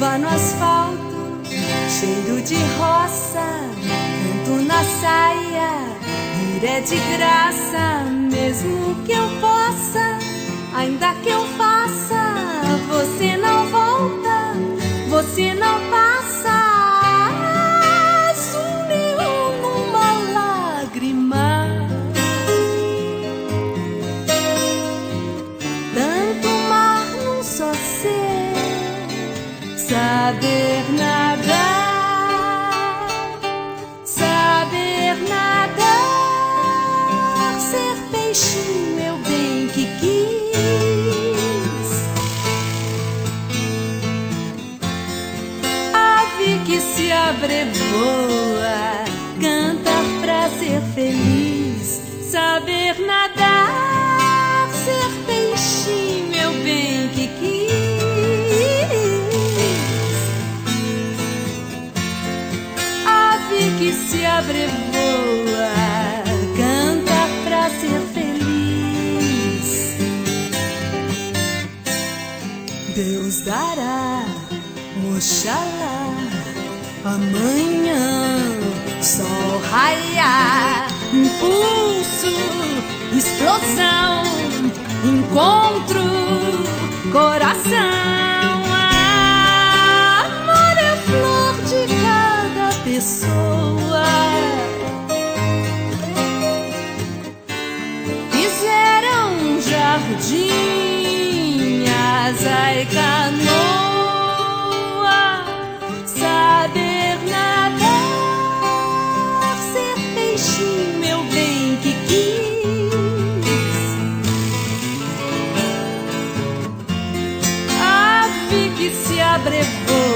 chuva no asfalto, cheiro de roça, canto na saia, ir é de graça, mesmo que eu possa, ainda que eu faça, você não volta, você não passa. Sumiu numa lágrima, tanto mar num só ser, saber nadar, saber nadar, ser peixinho, meu bem que quis, ave que se abrevoa, cantar pra ser feliz, saber nadar, ser peixinho, meu bem que quis. Que se abrevoa, canta pra ser feliz. Deus dará, Oxalá, amanhã sol raiar, impulso, explosão, encontro, coração. Amor é flor de cada pessoa. Fizeram jardim, asa e canoa, saber nadar, ser peixinho, meu bem que quis, ave que se abrevou,